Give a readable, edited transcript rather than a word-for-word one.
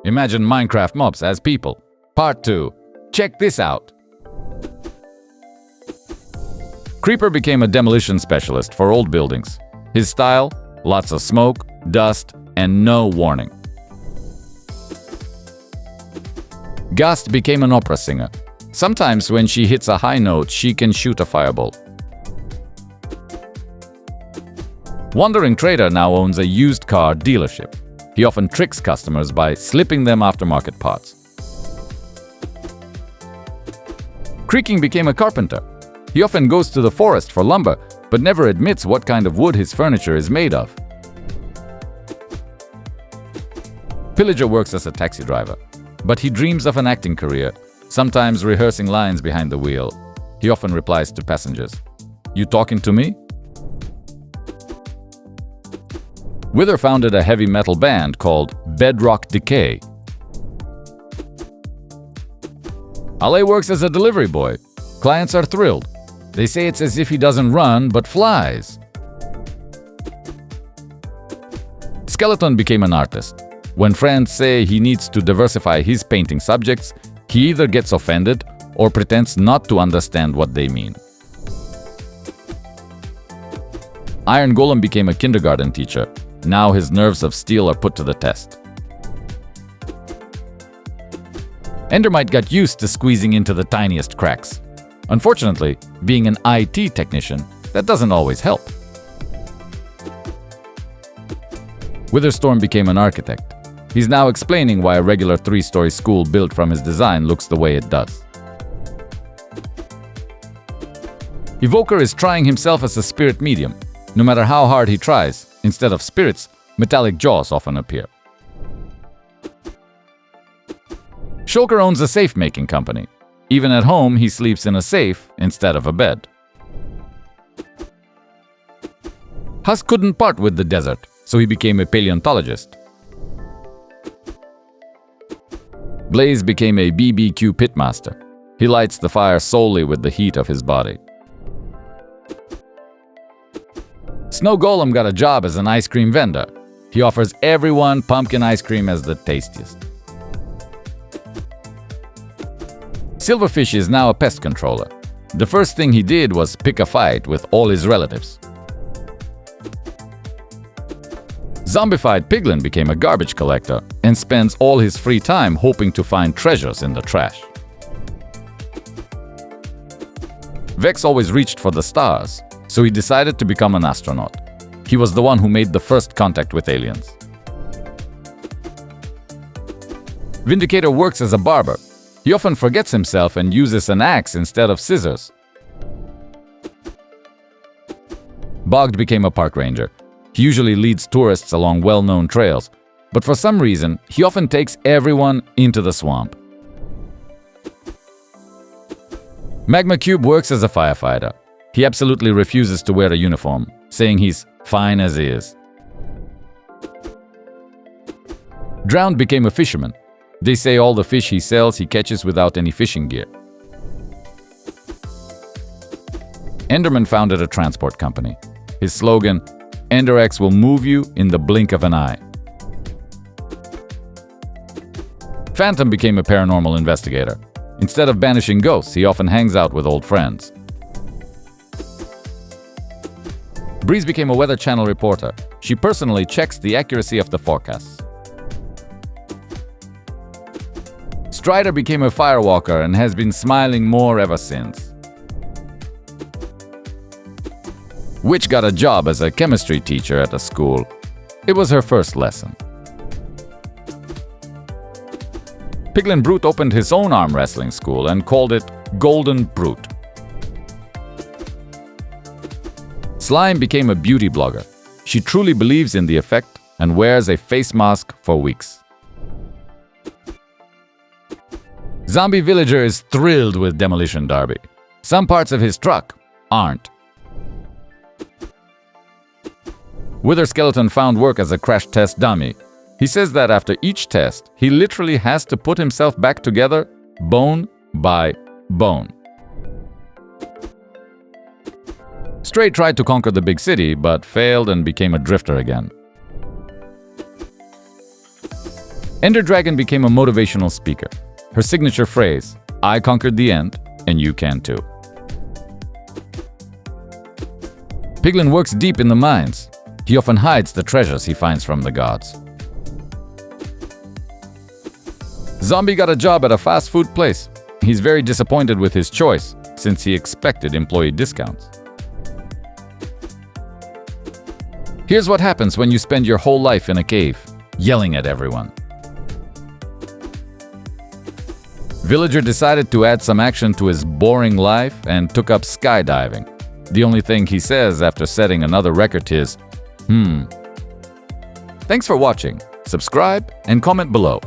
Imagine Minecraft mobs as people. Part 2. Check this out. Creeper became a demolition specialist for old buildings. His style? Lots of smoke, dust, and no warning. Gust became an opera singer. Sometimes when she hits a high note, she can shoot a fireball. Wandering Trader now owns a used car dealership. He often tricks customers by slipping them aftermarket parts. Creaking became a carpenter. He often goes to the forest for lumber, but never admits what kind of wood his furniture is made of. Pillager works as a taxi driver, but he dreams of an acting career, sometimes rehearsing lines behind the wheel. He often replies to passengers, "You talking to me?" Wither founded a heavy metal band called Bedrock Decay. Ale works as a delivery boy. Clients are thrilled. They say it's as if he doesn't run, but flies. Skeleton became an artist. When friends say he needs to diversify his painting subjects, he either gets offended or pretends not to understand what they mean. Iron Golem became a kindergarten teacher. Now his nerves of steel are put to the test. Endermite got used to squeezing into the tiniest cracks. Unfortunately, being an IT technician, that doesn't always help. Witherstorm became an architect. He's now explaining why a regular 3-story school built from his design looks the way it does. Evoker is trying himself as a spirit medium. No matter how hard he tries, instead of spirits, metallic jaws often appear. Shulker owns a safe-making company. Even at home, he sleeps in a safe instead of a bed. Husk couldn't part with the desert, so he became a paleontologist. Blaze became a BBQ pitmaster. He lights the fire solely with the heat of his body. Snow Golem got a job as an ice cream vendor. He offers everyone pumpkin ice cream as the tastiest. Silverfish is now a pest controller. The first thing he did was pick a fight with all his relatives. Zombified Piglin became a garbage collector and spends all his free time hoping to find treasures in the trash. Vex always reached for the stars, so he decided to become an astronaut. He was the one who made the first contact with aliens. Vindicator works as a barber. He often forgets himself and uses an axe instead of scissors. Bogged became a park ranger. He usually leads tourists along well-known trails, but for some reason, he often takes everyone into the swamp. Magma Cube works as a firefighter. He absolutely refuses to wear a uniform, saying he's fine as is. Drowned became a fisherman. They say all the fish he sells he catches without any fishing gear. Enderman founded a transport company. His slogan, "EnderX will move you in the blink of an eye." Phantom became a paranormal investigator. Instead of banishing ghosts, he often hangs out with old friends. Breeze became a Weather Channel reporter. She personally checks the accuracy of the forecasts. Strider became a firewalker and has been smiling more ever since. Witch got a job as a chemistry teacher at a school. It was her first lesson. Piglin Brute opened his own arm wrestling school and called it Golden Brute. Slime became a beauty blogger. She truly believes in the effect and wears a face mask for weeks. Zombie Villager is thrilled with Demolition Derby. Some parts of his truck aren't. Wither Skeleton found work as a crash test dummy. He says that after each test, he literally has to put himself back together, bone by bone. Stray tried to conquer the big city, but failed and became a drifter again. Ender Dragon became a motivational speaker. Her signature phrase, "I conquered the end, and you can too." Piglin works deep in the mines. He often hides the treasures he finds from the gods. Zombie got a job at a fast food place. He's very disappointed with his choice, since he expected employee discounts. Here's what happens when you spend your whole life in a cave, yelling at everyone. Villager decided to add some action to his boring life and took up skydiving. The only thing he says after setting another record is, Thanks for watching. Subscribe and comment below.